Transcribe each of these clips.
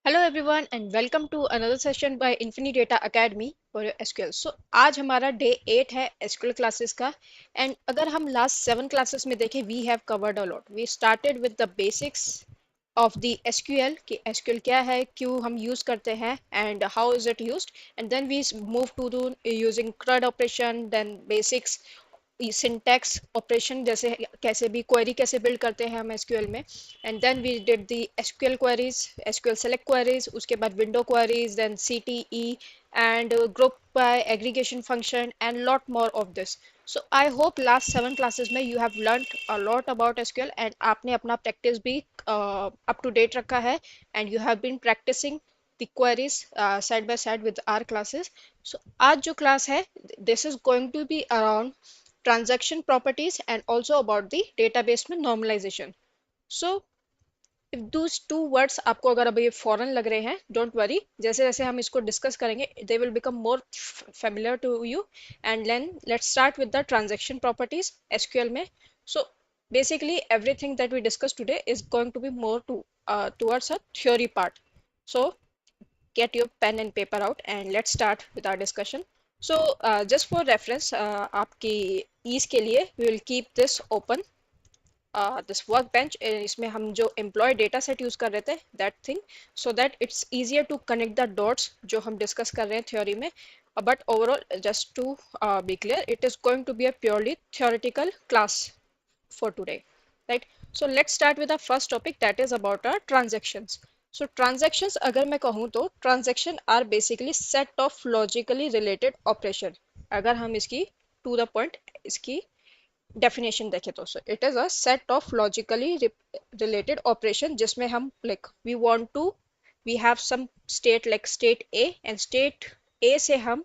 Hello everyone and welcome to another session by Infini data academy for SQL. So आज हमारा day 8 है SQL classes का। And अगर हम लास्ट 7 क्लासेस में देखें, we have covered a lot. We started with the basics of the SQL कि SQL क्या है, क्यों हम यूज करते हैं and how is it used. And then we move to do using CRUD operation, then basics syntax operation, जैसे कैसे भी क्वेरी कैसे बिल्ड करते हैं हम एसक्यूएल में। And then we did the SQL queries, SQL select queries, उसके बाद window queries, then CTE and group by aggregation function and lot more of this. So I hope last 7 classes में you have learn a lot about SQL and आपने अपना practice भी up to date रखा है and you have been practising the queries side by side with our classes. So आज जो class है, this is going to be around transaction properties and also about the database में normalization. So if those two words आपको अगर अभी foreign लग रहे हैं, don't worry, जैसे जैसे हम इसको डिस्कस करेंगे they will become more familiar to you. And then let's start with the transaction properties SQL में. So basically everything that we discussed today is going to be more towards a theory part. So get your pen and paper out and let's start with our discussion. So just for reference, आपकी ease के लिए we will keep this open, this workbench. इसमें हम जो employee data set use कर रहे थे, that thing, so that it's easier to connect the dots जो हम discuss कर रहे हैं theory में. But overall, just to be clear, it is going to be a purely theoretical class for today, right? So let's start with the first topic, that is about our transactions. So transactions अगर मैं कहूँ तो transaction are basically set of logically related operation. अगर हम इसकी to the point इसकी definition देखें तो so it is a set of logically related operation जिसमें हम like we have some state like state A and state A से हम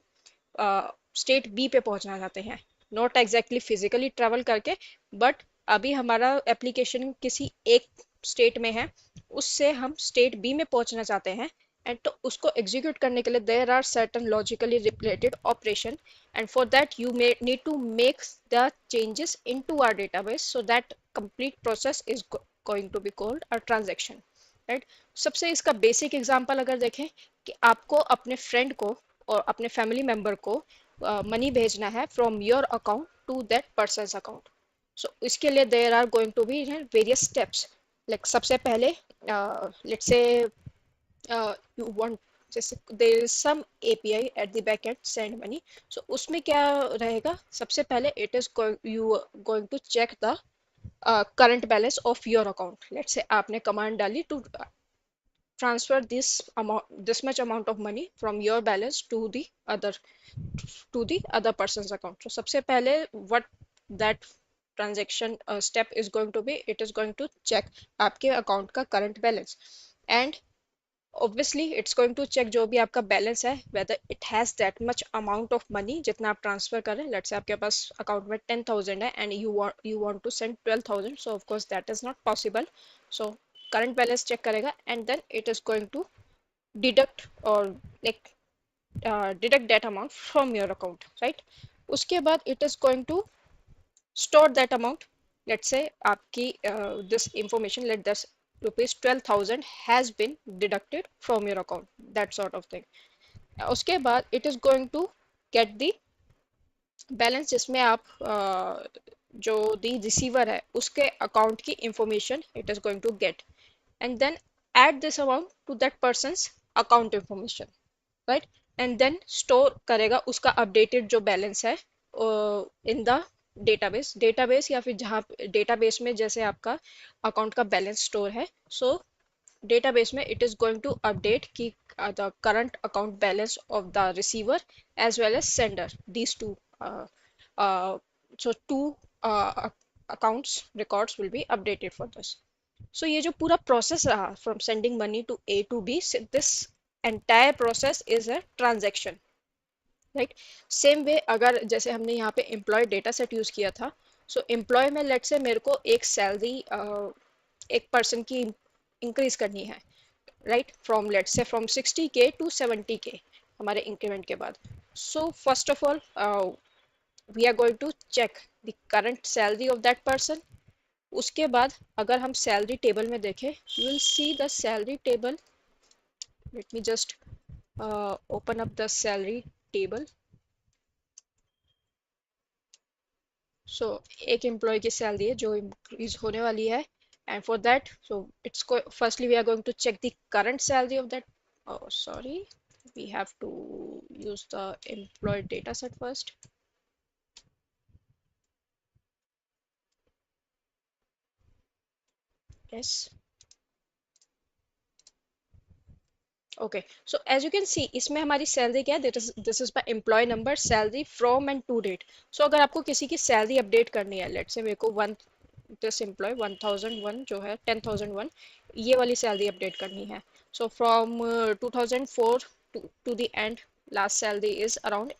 स्टेट बी पे पहुंचना चाहते हैं, नॉट एग्जैक्टली फिजिकली ट्रेवल करके, बट अभी हमारा एप्लीकेशन किसी एक स्टेट में है, उससे हम स्टेट बी में पहुंचना चाहते हैं। एंड तो उसको एग्जीक्यूट करने के लिए there are certain logically related operation, and for that you may need to make the changes into our database so that complete process is going to be called a transaction, right. सबसे इसका basic example अगर देखें कि आपको अपने friend को और अपने फैमिली मेंबर को मनी भेजना है from your account to that person's account. So इसके लिए there are going to be various steps. Like सबसे पहले लेट्स से यू वांट, जैसे there is some API at the back end send money. So उसमें क्या रहेगा, सबसे पहले it is you going to check the current balance of your account. Let's say आपने command डाली to transfer this much amount of money from your balance other to the other person's account. So सबसे पहले what that transaction step is going to be, it is going to check आपके account का current balance, and obviously it's going to check जो भी आपका balance है whether it has that much amount of money जितना आप transfer करें। let's say आपके पास account में 10,000 है and you want to send 12,000, so of course that is not possible. So current balance check करेगा and then it is going to deduct or like deduct that amount from your account, right? उसके बाद it is going to store that amount. Let's say आपकी this information, let this rupees 12,000 has been deducted from your account, that sort of thing. उसके बाद it is going to get the balance जिसमें आप जो दी receiver है उसके account की information it is going to get, and then add this amount to that person's account information, right? And then store करेगा उसका updated जो balance है in the database या फिर जहाँ database में जैसे आपका account का balance store है, so database में it is going to update कि the current account balance of the receiver as well as sender, these two uh, so two accounts records will be updated for this. So ये जो पूरा process रहा from sending money to A to B, this entire process is a transaction, right. Same way अगर जैसे हमने यहाँ पे employ data set use किया था, सो एम्प्लॉय में लेट से मेरे को एक सैलरी एक पर्सन की इंक्रीज करनी है, right, from let say from 60K to 70K हमारे इंक्रीमेंट के बाद। So first of all we are going to check the current salary of that person. उसके बाद अगर हम सैलरी टेबल में देखें, you will see the salary table Let me just open up the salary table. So एक employee की salary है जो इंक्रीज होने वाली है, and for that so it's firstly we are going to check the current salary of that, sorry, we have to use the employee data set first. Yes. Okay, so as you can see इसमें हमारी salary क्या है, this is by employee number, salary from and to date. So अगर आपको किसी की salary update करनी है, लेट्स से मेरे को वन दिस एम्प्लॉय 1001 जो है 10,001, ये वाली सैलरी अपडेट करनी है. So from 2004 to the end, last salary is around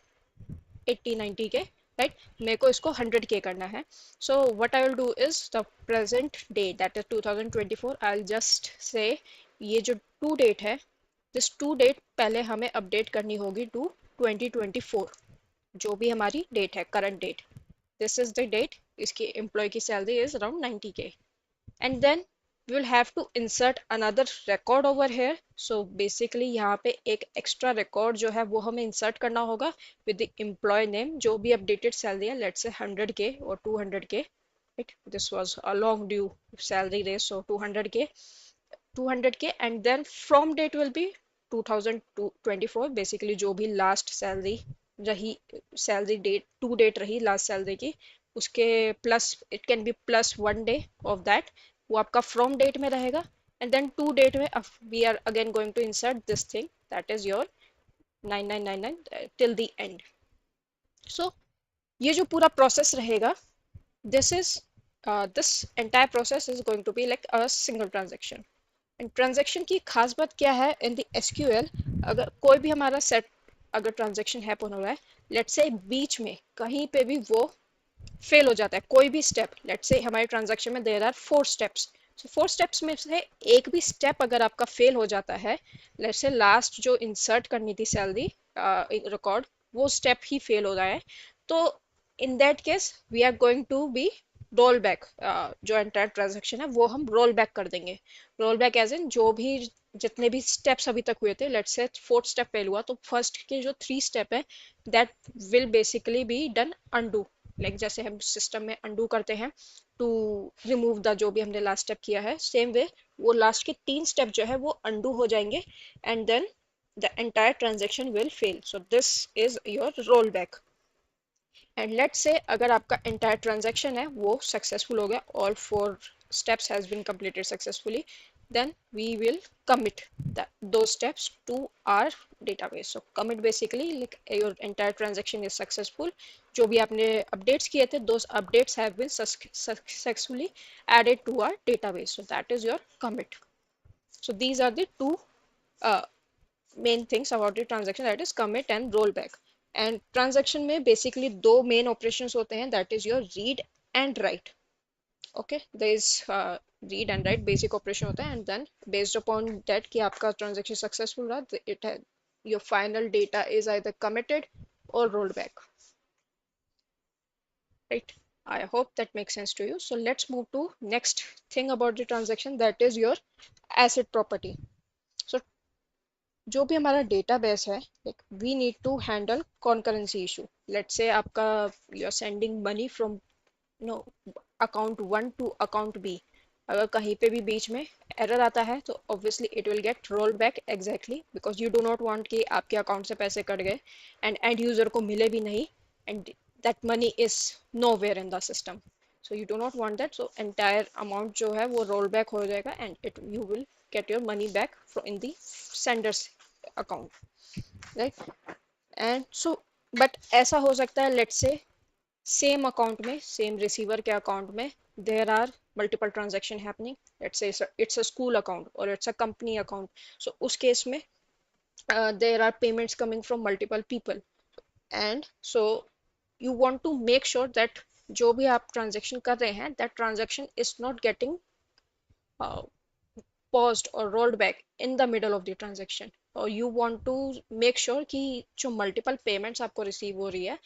80-90 K, right. मेरे को इसको 100 के करना है. So what I will do is the present day that is 2024, I will just say ये जो टू डेट है, दिस टू डेट पहले हमें अपडेट करनी होगी टू 2024, जो भी हमारी डेट है current date. This is the date, इसकी एम्प्लॉय की salary is around 90 K. And then we will have to insert another record over here. So basically यहाँ पे एक एक्स्ट्रा रिकॉर्ड जो है वो हमें इंसर्ट करना होगा with the employee name, जो भी अपडेटेड सैलरी है, लेट्स से 100 के और 200 के, right. This was a long due salary raise, so 200 के and then from date will be 2024, basically जो भी लास्ट सैलरी रही, सैलरी डेट टू डेट रही लास्ट सैलरी की, उसके plus it can be plus one day of that, वो आपका from date में रहेगा. एंड देन टू डेट में we are again going to insert this thing that is your 9999 till the end. So ये जो पूरा प्रोसेस रहेगा, this is this entire process is going to be like a single transaction. And transaction की खास बात क्या है in the SQL, अगर कोई भी हमारा सेट अगर ट्रांजेक्शन हैपन हो रहा है, लेट्स से बीच में कहीं पे भी वो फेल हो जाता है कोई भी स्टेप, लेट्स से हमारे ट्रांजैक्शन में there are 4 steps, so 4 steps में से एक भी स्टेप अगर आपका फेल हो जाता है, लेट्स से लास्ट जो इंसर्ट करनी थी सैलरी रिकॉर्ड, वो स्टेप ही फेल हो रहा है, तो in that case we are going to be roll back, जो एंटायर ट्रांजेक्शन है वो हम रोल बैक कर देंगे. रोल बैक एज इन जो भी जितने भी स्टेप्स अभी तक हुए थे, let's say fourth step fail हुआ, तो फर्स्ट के जो 3 स्टेप है that will basically be done undo, like जैसे हम सिस्टम में अनडू करते हैं टू रिमूव द जो भी हमने लास्ट स्टेप किया है, सेम वे वो लास्ट के 3 स्टेप जो है वो अनडू हो जाएंगे, and then the entire transaction will fail. So this is your roll back. And let's say अगर आपका एंटायर ट्रांजेक्शन है वो सक्सेसफुल हो गया, all 4 steps has been completed successfully, then we will commit those steps to our database. So commit basically like your entire transaction is successful, जो भी आपने updates किए थे those updates have been successfully added to our database, so that is your commit. So these are the two uh, main things about the transaction, that is commit and rollback. And transaction में basically दो main operations होते हैं, that is your read and write. Okay, there is read and write basic operation होता है, and then based upon that कि आपका transaction successful रहा, your final data is either committed or rolled back, right. I hope that makes sense to you. So let's move to next thing about the transaction, that is your asset property. So जो भी हमारा database है, like we need to handle concurrency issue. Let's say आपका you're sending money from no account one to account B, अगर कहीं पे भी बीच में एरर आता है तो obviously it will get roll back exactly, because you do not want कि आपके अकाउंट से पैसे कट गए एंड एंड यूजर को मिले भी नहीं, and that money is nowhere in the system. So you do not want that, so entire amount जो है वो रोल बैक हो जाएगा and it you will get your money back in the sender's account, right. And so but ऐसा हो सकता है, let's say same account में सेम रिसीवर के अकाउंट में there are multiple transaction happening, let's say it's a school account और it's a company account. So उस case में there are payments coming from multiple people, and so you want to make sure that जो भी आप transaction कर रहे हैं that transaction is not getting paused or rolled back in the middle of the transaction, or you want to make sure कि जो multiple payments आपको receive हो रही है,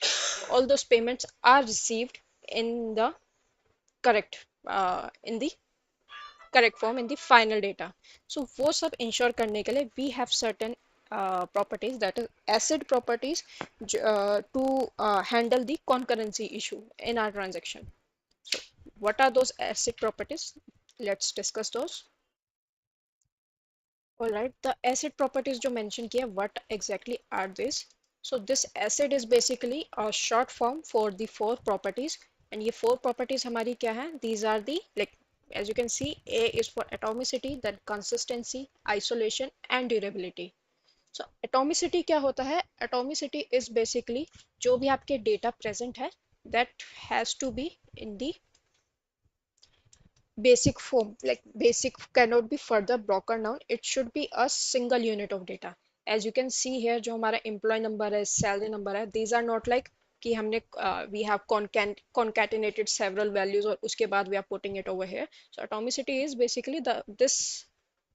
all those payments are received in the correct in the correct form in the final data. So वो सब ensure करने के लिए we have certain properties, that is ACID properties, to handle the concurrency issue in our transaction. So what are those ACID properties? Let's discuss those. All right, the ACID properties जो mention किया, what exactly are these? So this ACID is basically a short form for the four properties, and ये four properties हमारी क्या है? These are the, like, as you can see, A is for atomicity, then consistency, isolation and durability. So atomicity क्या होता है? Atomicity is basically जो भी आपके data present है, that has to be in the basic form, like basic cannot be further broken down, it should be a single unit of data. As you can see here, जो हमारा employee number है, salary number है, these are not like कि हमने we have concatenated several values और उसके बाद we are putting it over here. So atomicity is basically the this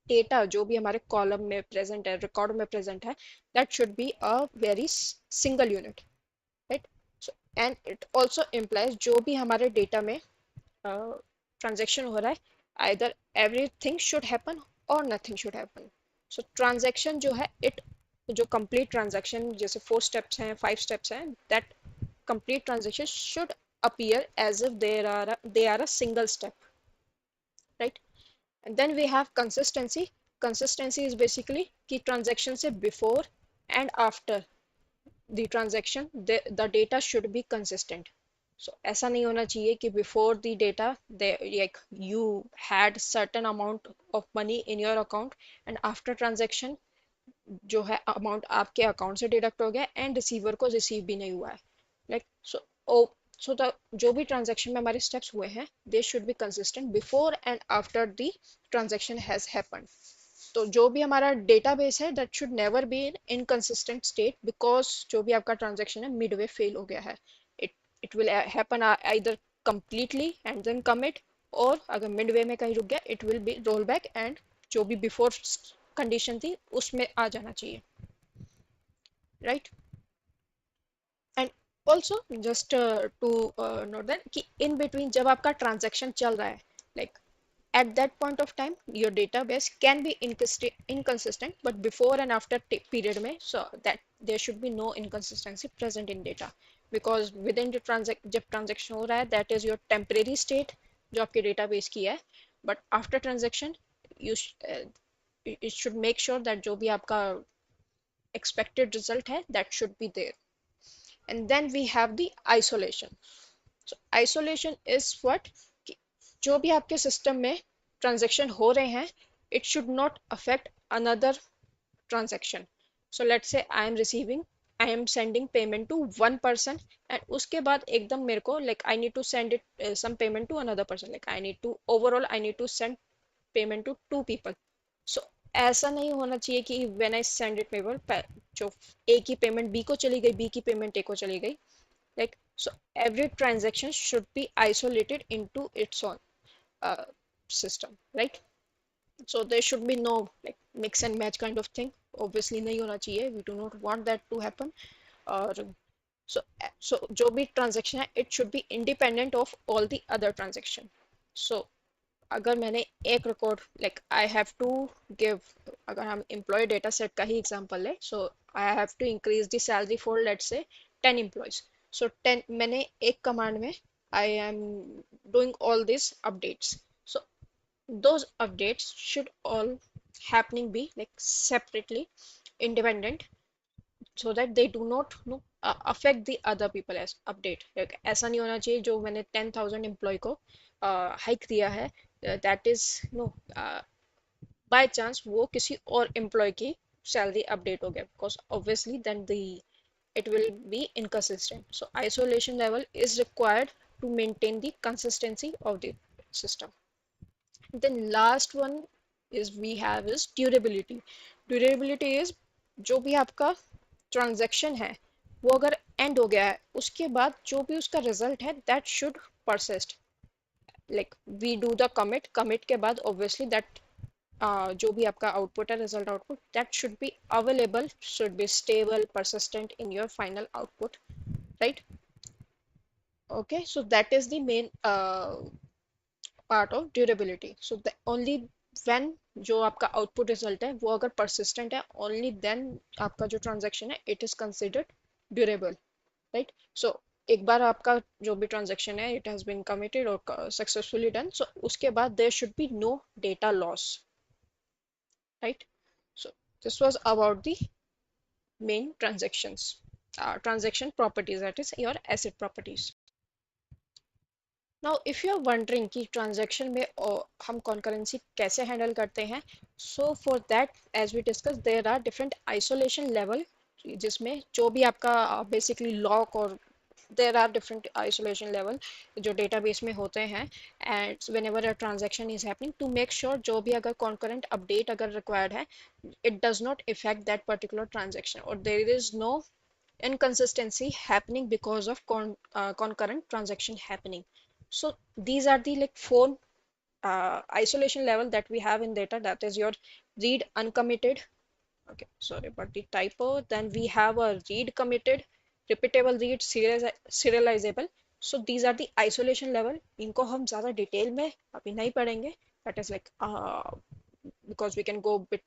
data जो भी हमारे column में present है, record में present है, that should be a very single unit, right? So and it also implies जो भी हमारे data में ट्रांजेक्शन हो रहा है, आइदर एवरीथिंग शुड हैपन और nothing should happen. So transaction जो है, इट जो कंप्लीट ट्रांजेक्शन, जैसे 4 स्टेप्स हैं, 5 स्टेप्स हैं, that complete transaction should appear as if they are a single step, right? And then we have consistency. Consistency is basically कि transaction से before and after the transaction the data should be consistent. So ऐसा नहीं होना चाहिए कि before the data they like you had certain amount of money in your account and after transaction जो है amount आपके account से deduct हो गया and receiver को receive भी नहीं हुआ है, like so. oh so the जो भी transaction में हमारे steps हुए हैं, they should be consistent before and after the transaction has happened. तो जो भी हमारा डेटाबेस है, that should never be in inconsistent state, because जो भी आपका ट्रांजेक्शन है मिडवे फेल हो गया है, it it will happen either completely and then commit, और अगर मिडवे में कहीं रुक गया, it will be roll back and जो भी बिफोर कंडीशन थी उसमें आ जाना चाहिए, right? And also just to note that कि इन बिटवीन जब आपका ट्रांजेक्शन चल रहा है, like at that point of time your database can be inconsistent, but before and after period mein, so that there should be no inconsistency present in data, because within the जब transaction हो रहा है, that is your temporary state जो आपके database की है, but after transaction you it should make sure that जो भी आपका expected result है, that should be there. And then we have the isolation. So isolation is what, जो भी आपके सिस्टम में ट्रांजेक्शन हो रहे हैं, it should not affect another transaction. So let's say I am sending payment to one person, and उसके बाद एकदम मेरे को like I need to send it some payment to another person, like I need to overall I need to send payment to two people. So ऐसा नहीं होना चाहिए कि when I send it paper, जो ए की पेमेंट बी को चली गई, बी की पेमेंट ए को चली गई, like so every transaction should be isolated into its own system, right? So there should be no like mix and match kind of thing, obviously nahi hona chahiye, we do not want that to happen. Or so जो भी transaction है, it should be independent of all the other transaction. So अगर मैंने एक record like I have to give, अगर हम employee data set का ही एग्जांपल ले, so I have to increase the salary for let's say 10 employees. So 10 मैंने एक कमांड में I am doing all this updates. So those updates should all happening be like separately independent, so that they do not affect the other people as update. like, ऐसा नहीं होना चाहिए जो मैंने 10,000 employ को हाइक दिया है, that is no by chance वो किसी और एम्प्लॉय की सैलरी अपडेट हो गया, because obviously then the it will be inconsistent. So isolation level is required to maintain the consistency of the system. Then last one is we have is durability. Durability is जो भी आपका transaction है, वो अगर and हो गया है, उसके बाद जो भी उसका रिजल्ट है, that should persist. Like we do the commit के बाद ऑब्वियसली दैट जो भी आपका आउटपुट है, result output, that should be available, should be stable, persistent in your final output, right? Okay, so that is the main part of durability. So only when जो आपका output result है वो अगर persistent है, only then आपका जो transaction है it is considered durable, right. So एक बार आपका जो भी ट्रांजेक्शन है इट हैज बीन कमिटेड और सक्सेसफुली डन, सो उसके बाद there should be no data loss, right. So this was about the main transactions, transaction properties, that is your asset properties. Now if you are wondering कि transaction में हम concurrency कैसे handle करते हैं, so for that as we discussed there are different isolation level जिसमें जो भी आपका basically lock और there are different isolation level जो database में होते हैं, and whenever a transaction is happening to make sure जो भी अगर concurrent update अगर required है it does not affect that particular transaction or there is no inconsistency happening because of concurrent transaction happening. So these are the like four isolation level that we have in data, that is your read uncommitted, okay, sorry about the typo, then we have a read committed, repeatable read, serializable. So these are the isolation level. इनको हम ज़्यादा detail में अभी नहीं पढ़ेंगे, that is like because we can go bit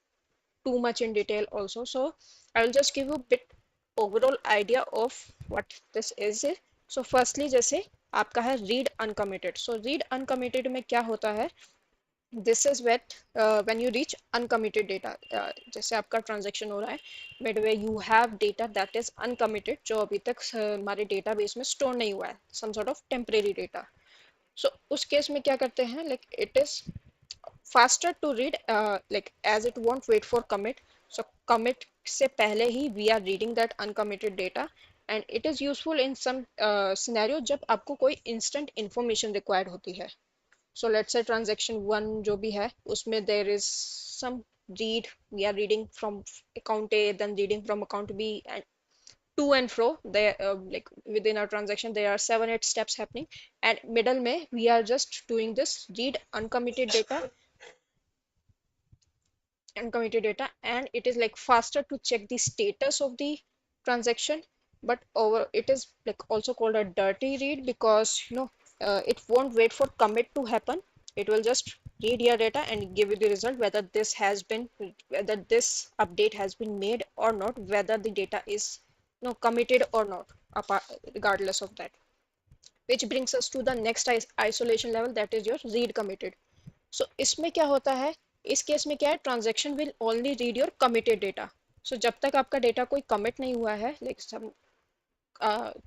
too much in detail also. So I will just give you a bit overall idea of what this is. So firstly जैसे आपका है read uncommitted. So read uncommitted में क्या होता है, this is when you reach uncommitted data. जैसे आपका transaction हो रहा है midway you have data that is uncommitted जो अभी तक हमारे database में store नहीं हुआ है, some sort of temporary data. So उस केस में क्या करते हैं, like it is faster to read, like as it won't wait for commit. So commit से पहले ही we are reading that uncommitted data, and it is useful in some scenario जब आपको कोई instant information required होती है. So let's say transaction one जो भी है उसमें there is some read, we are reading from account A then reading from account B and to and fro there, like within our transaction there are 7 8 steps happening, and middle में we are just doing this read uncommitted data and it is like faster to check the status of the transaction. But over it is like also called a dirty read because it won't wait for commit to happen, it will just read your data and give you the result whether whether this update has been made or not, whether the data is committed or not, apart, regardless of that. Which brings us to the next isolation level, that is your read committed. सो इसमें क्या होता है, इस case में क्या है, transaction will only read your committed data. So जब तक आपका डेटा कोई कमिट नहीं हुआ है, like some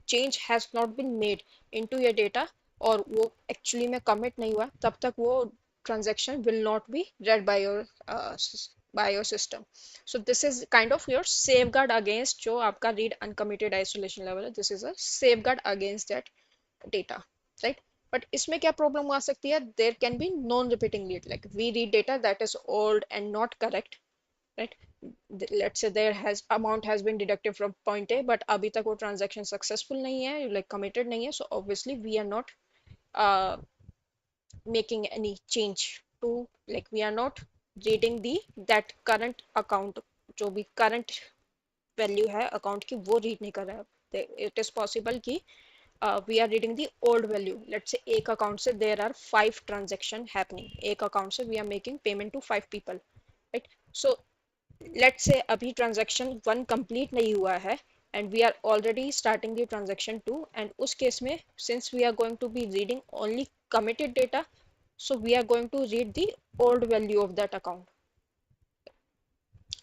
change has not been made into your data और वो एक्चुअली में कमिट नहीं हुआ, तब तक वो transaction will not be read by your system. So this is kind of your safeguard against जो आपका read uncommitted isolation level है, this is a safeguard against that data, right. But इसमें क्या problem आ सकती है, there can be non-repeating read, like we read data that is old and not correct, right. Let's say there has amount has been deducted from point A but अभी तक वो transaction successful नहीं है, like committed नहीं है, so obviously we are not uh, making any change to, like we are not reading the that current account, जो भी current value है account की वो read नहीं कर रहा है. It is possible कि we are reading the old value. Let's say एक account से there are 5 transaction happening, एक account से we are making payment to 5 people, right. So let's say अभी transaction 1 complete नहीं हुआ है and we are already starting the transaction 2, and उस case में since we are going to be reading only committed data, so we are going to read the old value of that account.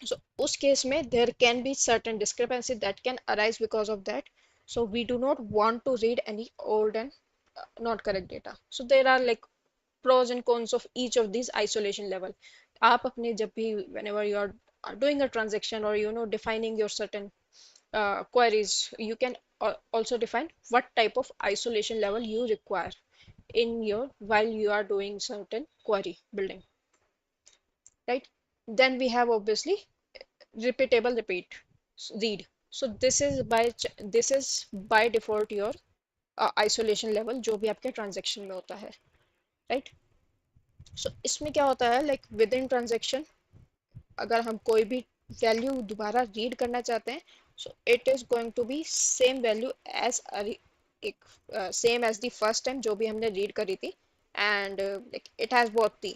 So उस case में there can be certain discrepancy that can arise because of that. So we do not want to read any old and not correct data. So there are like pros and cons of each of these isolation level. आप अपने जब भी whenever you are doing a transaction or defining your certain queries, you can also define what type of isolation level you require in your while you are doing certain query building, right. Then we have obviously repeatable read. So this is by default your isolation level जो भी आपके transaction में होता है, right. So इसमें क्या होता है, like within transaction अगर हम कोई भी वैल्यू दोबारा रीड करना चाहते हैं, so it is going to be same value as एक same as the first time जो भी हमने रीड करी थी, and like it has both the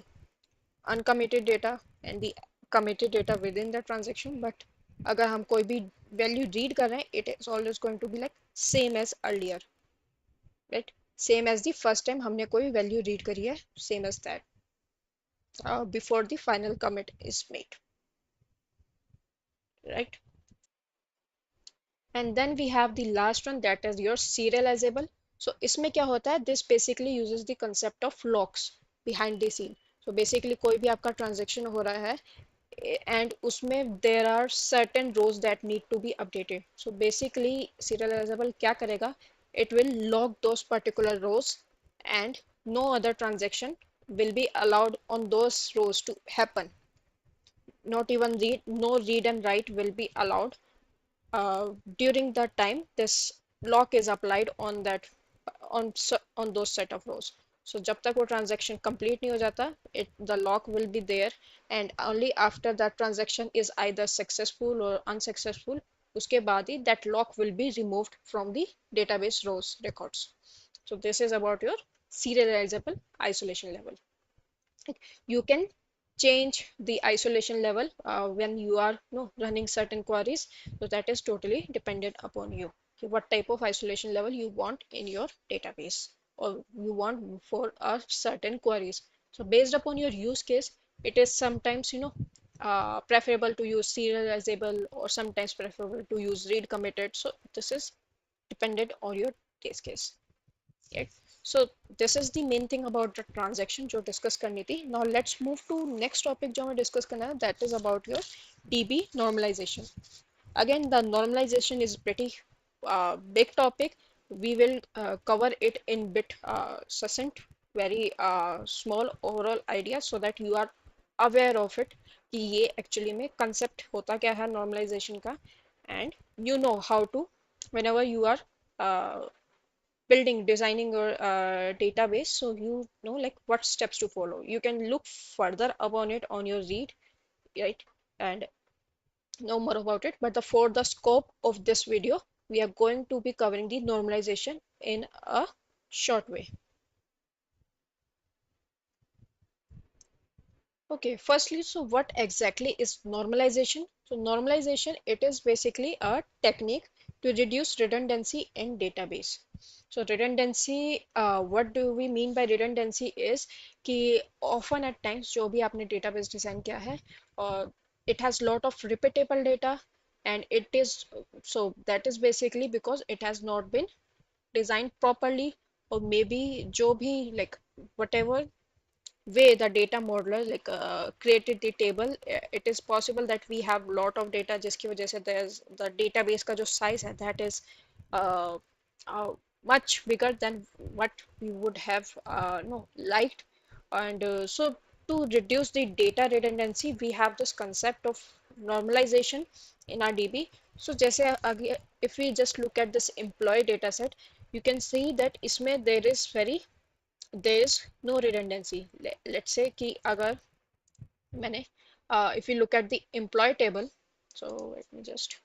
uncommitted data and the committed data within the transaction. But अगर हम कोई भी value read कर रहे हैं, it is always going to be like same as earlier, right? Same as the first time हमने कोई value read करी है, same as that, before the final commit is made, right? And then we have the last one, that is your serializable. So इसमें क्या होता है, this basically uses the concept of locks behind the scene. So basically कोई भी आपका transaction हो रहा है and उसमें there are certain rows that need to be updated. So basically serializable क्या करेगा, it will lock those particular rows and no other transaction will be allowed on those rows to happen. Not even read, no read and write will be allowed during that time this lock is applied on that on those set of rows. So जब तक वो transaction complete नहीं हो जाता, it the lock will be there, and only after that transaction is either successful or unsuccessful, उसके बाद ही that lock will be removed from the database rows records. So this is about your serializable isolation level. You can change the isolation level when you are running certain queries, so that is totally dependent upon you. Okay, what type of isolation level you want in your database or you want for a certain queries. So based upon your use case, it is sometimes preferable to use serializable or sometimes preferable to use read committed. So this is dependent on your case. Right. So this is the main thing about the transaction जो discuss करनी थी. Now let's move to next topic जो हमें discuss करना है, that is about your DB normalization. Again, the normalization is pretty big topic. We will cover it in bit succinct, very small overall idea so that you are aware of it कि ये actually में concept होता क्या है normalization का, and you know how to whenever you are uh, building designing your database, so you know like what steps to follow. You can look further upon it on your read, right, and know more about it. But for the scope of this video, we are going to be covering the normalization in a short way. Okay, firstly, so what exactly is normalization? So normalization, it is basically a technique to reduce redundancy in database. So redundancy, what do we mean by redundancy is कि often at times जो भी आपने database design किया है, it has lot of repeatable data, and it is so that is basically because it has not been designed properly, or maybe जो भी like whatever way the data modeler like created the table, it is possible that we have lot of data जिसकी वजह से there's the database का जो size है that is uh, uh, much bigger than what we would have no liked. And so to reduce the data redundancy, we have this concept of normalization in our DB. So जैसे if we just look at this employee data set, you can see that इसमें there is very there is no redundancy. Let's say कि अगर मैंने if you look at the employee table, so let me just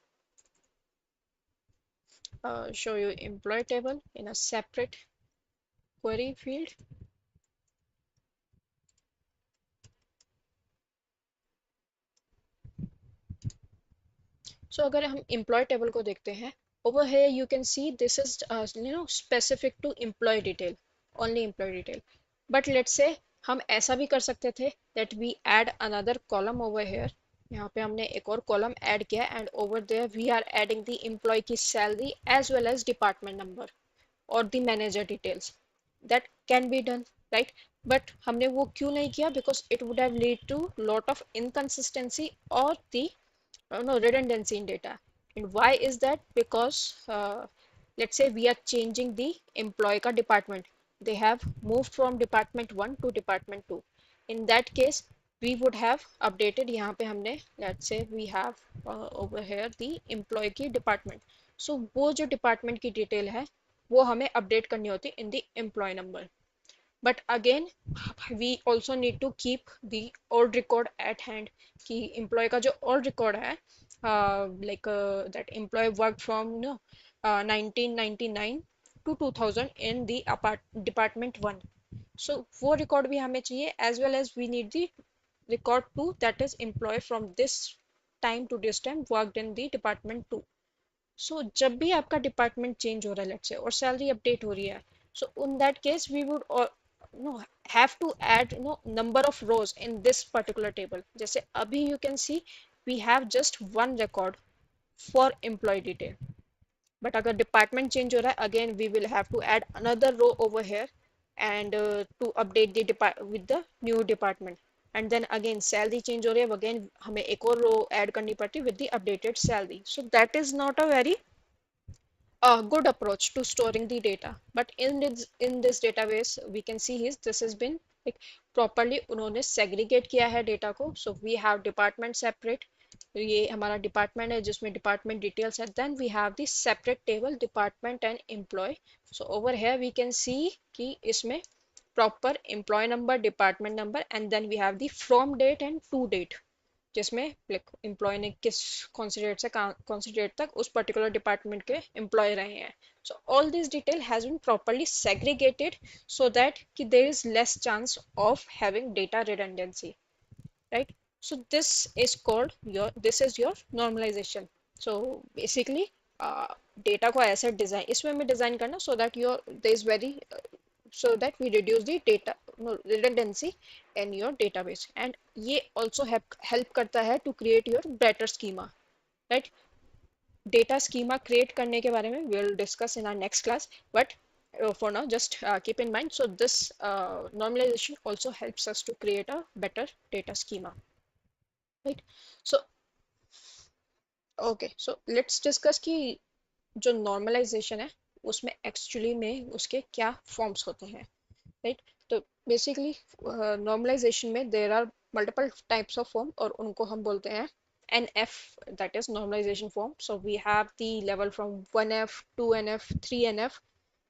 show you employee table in a separate query field. So अगर हम employee table को देखते हैं, over here you can see this is specific to employee detail, only employee detail. But let's say हम ऐसा भी कर सकते थे that we add another column over here. यहाँ पे हमने एक और कॉलम ऐड किया and over there we are adding the employee की salary as well as department number or the manager details. That can be done, right? But हमने वो क्यों नहीं किया? Because it would have lead to lot of inconsistency or the no redundancy in data. And why is that? Because let's say we are changing the employee ka department, they have moved from department 1 to department 2. In that case we would have updated, यहाँ पे हमने let's say we have over here the employee की department. So वो जो department की detail है वो हमें update करनी होती in the employee number. But again we also need to keep the old record at hand कि employee का जो old record है like that employee worked from 1999 to 2000 in the department 1. सो वो रिकॉर्ड भी हमें चाहिए, as well as we need the record 2, that is employee from this time to this time worked in the department 2. So जब भी आपका department change हो रहा है लेट्स से और सैलरी अपडेट हो रही है, so in that case we would no have to add number of rows in this particular table. जैसे अभी you can see we have just one record for employee detail, but अगर department change हो रहा है again we will have to add another row over here and to update the with the new department. And then again salary change हो रही है, again हमें एक और रो ऐड करनी पड़ती है with the updated salary. So that is not a very good approach to storing the data, but in this database we can see is this has been like properly उन्होंने segregate किया है data को. So we have department separate, ये हमारा department है जिसमें department details है. Then we have the separate table department and employee. So over here we can see कि इसमें proper employee number, department number, and then we have the from date and to date, जिसमें like employee ने किस कौन सी date से कौन सी date तक उस पर्टिकुलर डिपार्टमेंट के एम्प्लॉय रहे हैं. So all this detail has been properly segregated so that कि there is less chance of having data redundancy, right? So this is your normalization. So basically data को ऐसे design इसमें में design करना so that your there is very so that we reduce the data no, redundancy in your database. And ये also help करता है to create your better schema, right? Data schema create करने के बारे में we will discuss in our next class, but for now just keep in mind, so this normalization also helps us to create a better data schema, right? So okay, so let's discuss कि जो normalization है उसमें actually में उसके क्या forms होते हैं, right? तो बेसिकली नॉर्मलाइजेशन में there are multiple types of form और उनको हम बोलते हैं NF, that is normalization form. So we have the level from 1F, 2NF, 3NF.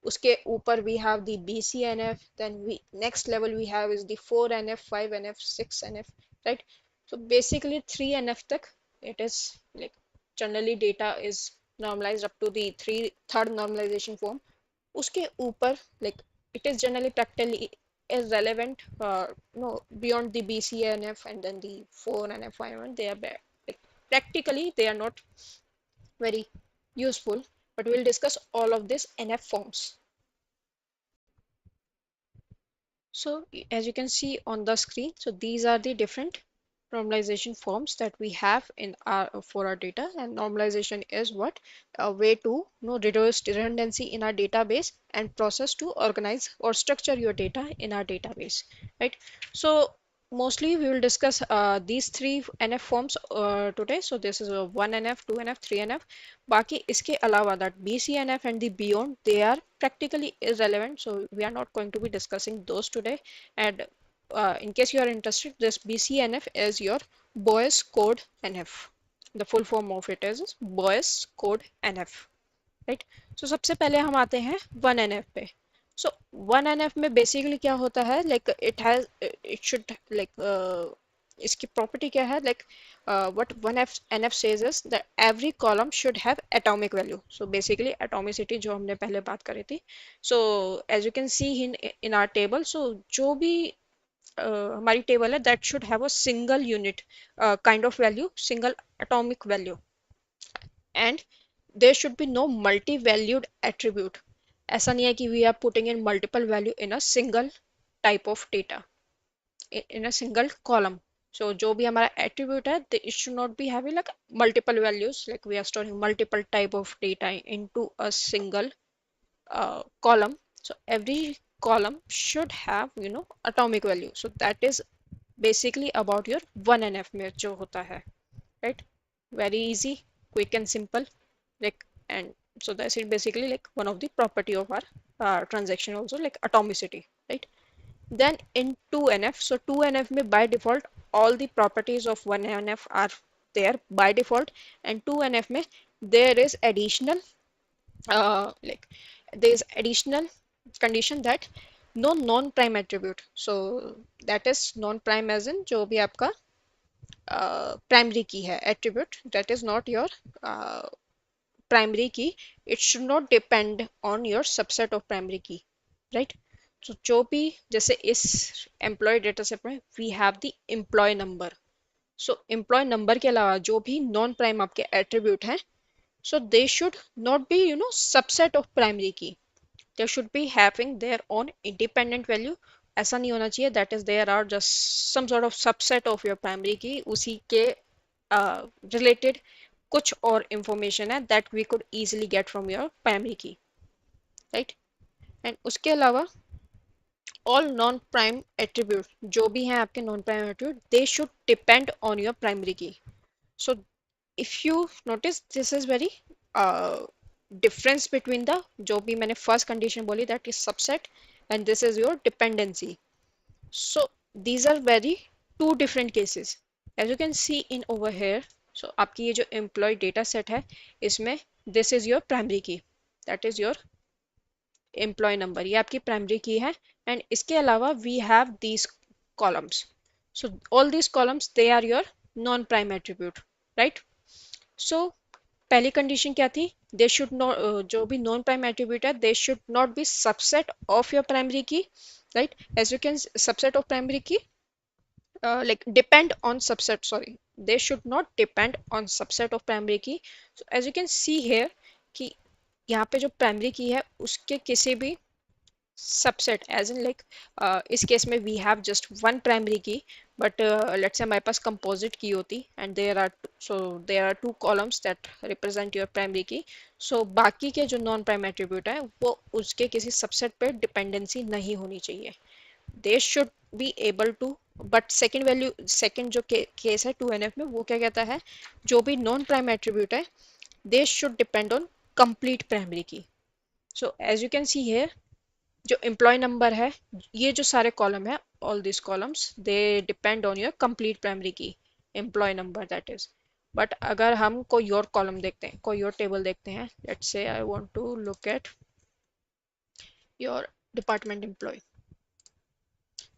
उसके ऊपर we have the BCNF. Then we next level we have is the 4NF, 5NF, 6NF, right? So basically 3NF तक it is like generally data is normalized up to the third normalization form. उसके ऊपर like it is generally practically irrelevant no beyond the BCNF and then the 4NF, 5NF they are like practically they are not very useful, but we'll discuss all of this NF forms. So as you can see on the screen, so these are the different normalization forms that we have in our for our data. And normalization is what a way to reduce redundancy in our database and process to organize or structure your data in our database, right? So mostly we will discuss these three NF forms today. So this is a 1NF, 2NF, 3NF. बाकी इसके अलावा that BCNF and the beyond they are practically irrelevant, so we are not going to be discussing those today. And in case you are interested, this BCNF is your Boyce Code NF. The full form of it is Boyce Code NF, right? So सबसे पहले हम आते हैं 1NF पे. So 1NF में basically क्या होता है, like it should like इसकी property क्या है, like what 1NF says is that every column should have atomic value. So basically atomicity जो हमने पहले बात करी थी. So as you can see in our table, so जो भी हमारी टेबल है that should have a single unit kind of value, single atomic value, and there should be no multi-valued attribute. ऐसा नहीं है कि we are putting in multiple value in a single type of data in a single column. So जो भी हमारा attribute है it should not be having like multiple values, like we are storing multiple type of data into a single column. So every column should have atomic value. So that is basically about your 1NF में जो होता है, right? Very easy, quick and simple, like. And so that's it basically, like one of the property of our transaction also, like atomicity, right? Then in 2NF, so 2NF में by default all the properties of 1NF are there by default, and 2NF में there is additional like there is additional condition that no non-prime attribute. So that is non-prime as in जो भी आपका primary key है attribute that is not your primary key, it should not depend on your subset of primary key, right? तो जो भी जैसे इस employee data set में we have the employee number, so employee number के अलावा जो भी नॉन प्राइम आपके एट्रीब्यूट हैं, so they should not be subset of primary key. They should be having their own independent value. ऐसा नहीं होना चाहिए that is there are just some sort of subset of your primary key, उसी के related कुछ और information है that we could easily get from your primary key, right? And उसके अलावा all non prime attribute जो भी हैं आपके non prime attribute, they should depend on your primary key. So if you notice this is very uh, difference between the जो भी मैंने first condition बोली that is subset and this is your dependency. So these are very two different cases as you can see in over here. So आपकी ये जो employee data set है इसमें this is your primary key, that is your employee number, ये आपकी primary key है. And इसके अलावा we have these columns. So all these columns they are your non prime attribute, right? So पहली condition क्या थी, दे शुड नॉट जो भी नॉन प्राइम एट्रीब्यूट है they should not be subset of your primary key, right? As you can subset of primary key like depend on subset, sorry, they should not depend on subset of primary key. So as you can see here कि यहाँ पे जो primary key है उसके किसी भी subset as in like इस case में we have just one primary key, but let's say हमारे पास कंपोजिट की होती and there are two columns that represent your primary key. So बाकी के जो नॉन प्राइम एट्रीब्यूट है वो उसके किसी सबसेट पे डिपेंडेंसी नहीं होनी चाहिए. They should be able to, but second value second जो केस है 2NF में वो क्या कहता है, जो भी नॉन प्राइम एट्रीब्यूट है they should depend on complete primary key. So as you can see here जो एम्प्लॉय नंबर है ये जो सारे कॉलम है all this columns they depend on your complete primary key employee number that is. But अगर हम कोई और कॉलम देखते हैं, कोई और टेबल देखते हैं, let's say I want to look at your department employee.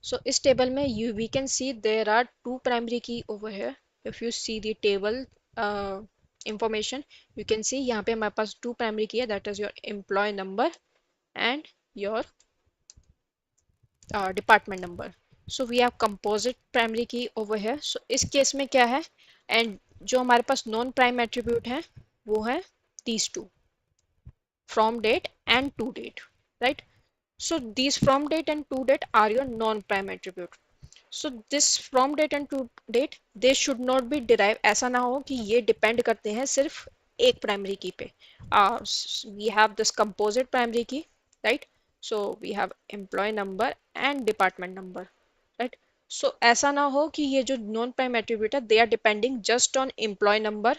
So इस टेबल में you we can see there are two primary key over here. If you see the table information you can see यहाँ पे हमारे पास two primary key है that is your employee number and your department number. So we have composite primary key over here. So इस case में क्या है, and जो हमारे पास non prime attribute है वो है these two, from date and to date, right? So these from date and to date are your non prime attribute. So this from date and to date they should not be derived. ऐसा ना हो कि ये depend करते हैं सिर्फ एक primary key पे. We have this composite primary key, right? So we have employee number and department number, right? So ऐसा ना हो कि ये जो non prime attribute है they are depending just on employee number,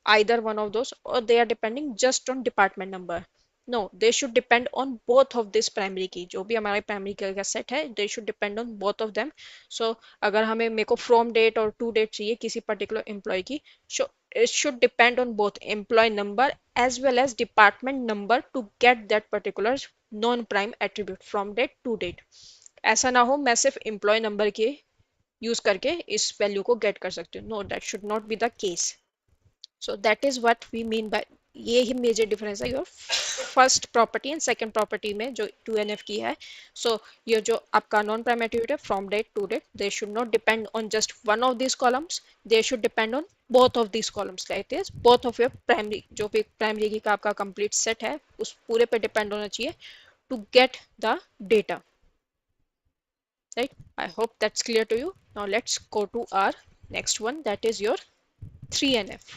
either one of those, or they are depending just on department number. No, they should depend on both of this primary key. जो भी हमारे primary key का set है they should depend on both of them. So अगर हमें मेरे को from date और to date चाहिए किसी particular employee की, so it should depend on both employee number as well as department number to get that particular non prime attribute from date to date. ऐसा ना हो मैं सिर्फ employee number के यूज करके इस वैल्यू को गेट कर सकती हूँ. No, that should not be the case. So that is what we mean by, ये ही मेजर डिफरेंस है your first property and second property में जो 2NF की है. सो ये जो आपका नॉन प्राइम एट्रीब्यूट है from date to date they should not depend on just one of this columns, they should depend on both of this columns. Like this both of your primary, जो भी primary की का आपका complete set है उस पूरे पे depend होना चाहिए to get the data, right? I hope that's clear to you. Now let's go to our next one, that is your 3NF.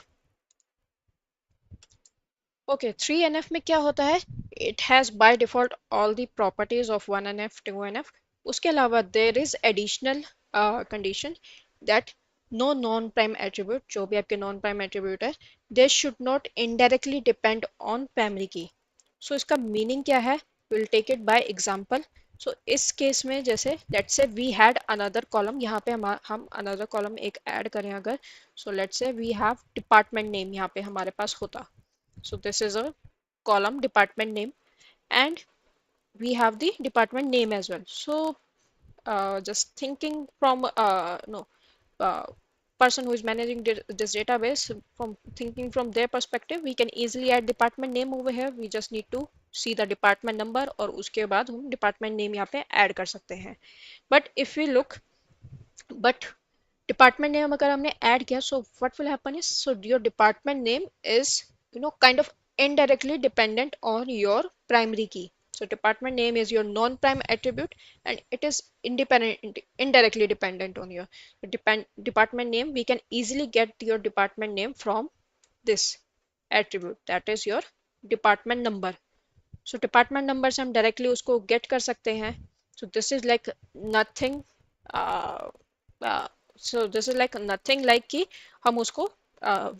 Okay, 3NF में क्या होता है, it has by default all the properties of 1NF 2NF. उसके अलावा there is additional condition that no non prime attribute, जो भी आपके non prime attribute है, they should not indirectly depend on primary key. So इसका meaning क्या है, we'll take it by example. So इस केस में जैसे let's say we had another column, यहाँ पे हम another column एक ऐड करें अगर, so let's say we have department name यहाँ पे हमारे पास होता. So this is a column department name and we have the department name as well. So just thinking from no person who is managing this database, from thinking from their perspective, we can easily add department name over here. We just need to see the department number और उसके बाद हम department name यहाँ पे add कर सकते हैं. But if you look, but department name अगर हमने ऐड किया, so what will happen is, so your department name is kind of indirectly dependent on your primary key. So department name is your non-prime attribute and it is independent, indirectly dependent on your department name. We can easily get your department name from this attribute, that is your department number. So department number से हम directly उसको get कर सकते हैं. So this is like nothing, uh, uh, so this is like nothing like कि हम उसको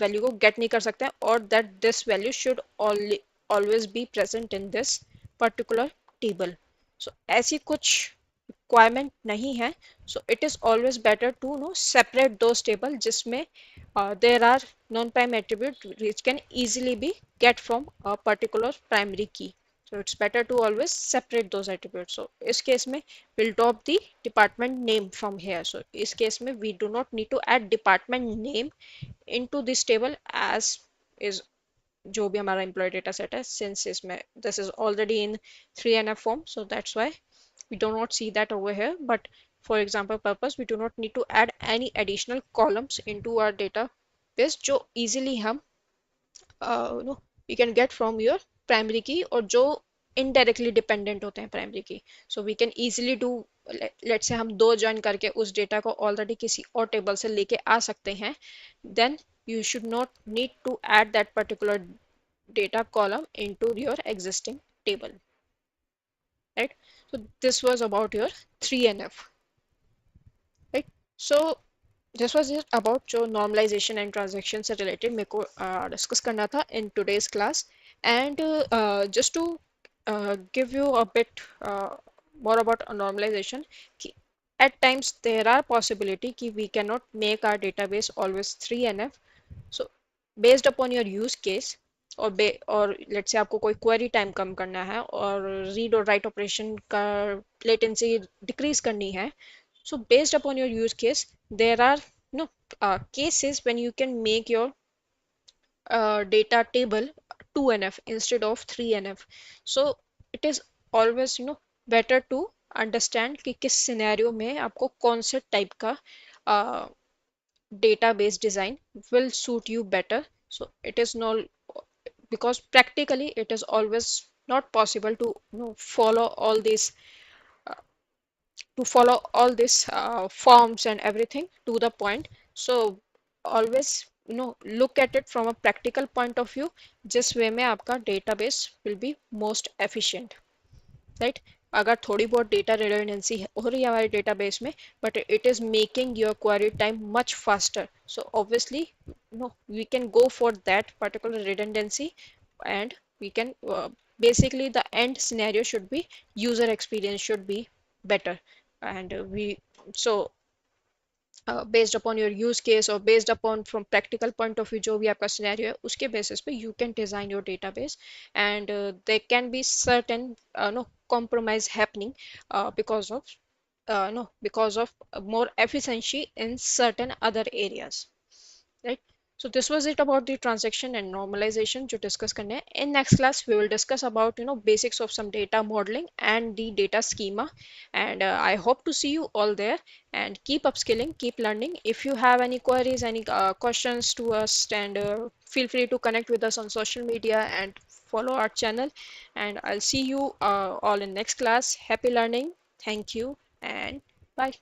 value को गेट नहीं कर सकते हैं, और that this value should always be present in this particular table. So ऐसी कुछ रिक्वायरमेंट नहीं है. So it is always better to know separate those table जिसमें there are non-prime attribute which can easily be get from a particular primary key. So it's better to always separate those attributes. So इस case में we'll drop the department name from here. So इस case में we do not need to add department name into this table as is जो भी हमारा employee data set है, since इसमें this is already in 3NF form, so that's why we do not see that over here. But for example purpose, we do not need to add any additional columns into our database जो easily हम we can get from your primary key और जो indirectly dependent होते हैं primary key. So we can easily do, let's say हम दो join करके उस data को already किसी और table से लेके आ सकते हैं, then you should not need to add that particular data column into your existing table, right? So this was about your 3NF, right? So this was it about जो normalization and transaction से related मेरे को discuss करना था in today's class. And just to give you a bit more about normalization, कि at times there are possibility कि we cannot make our database always 3NF. So based upon your use case, और let's say आपको कोई query time कम करना है और read और write operation का लेटेंसी डिक्रीज करनी है. So based upon your use case, there are cases when you can make your data table 2NF instead of 3NF. So it is always better to understand कि किस scenario में आपको कौन से type का database design will suit you better. So it is not, because practically it is always not possible to follow all these forms and everything to the point. So always look at it from a practical point of view. जिस वे में आपका database will be most efficient, right? अगर थोड़ी बहुत data redundancy हो रही है हमारे डेटाबेस में, but it is making your query time much faster, so obviously we can go for that particular redundancy, and we can basically the end scenario should be user experience should be better. And we so based upon your use case or based upon from practical point of view जो भी आपका scenario है उसके basis पे you can design your database. And there can be certain no compromise happening because of no because of more efficiency in certain other areas, right? So this was it about the transaction and normalization जो discuss करने हैं. In next class we will discuss about basics of some data modeling and the data schema. And I hope to see you all there, and keep upskilling, keep learning. If you have any queries, any questions to us, and feel free to connect with us on social media and follow our channel. And I'll see you all in next class. Happy learning. Thank you and bye.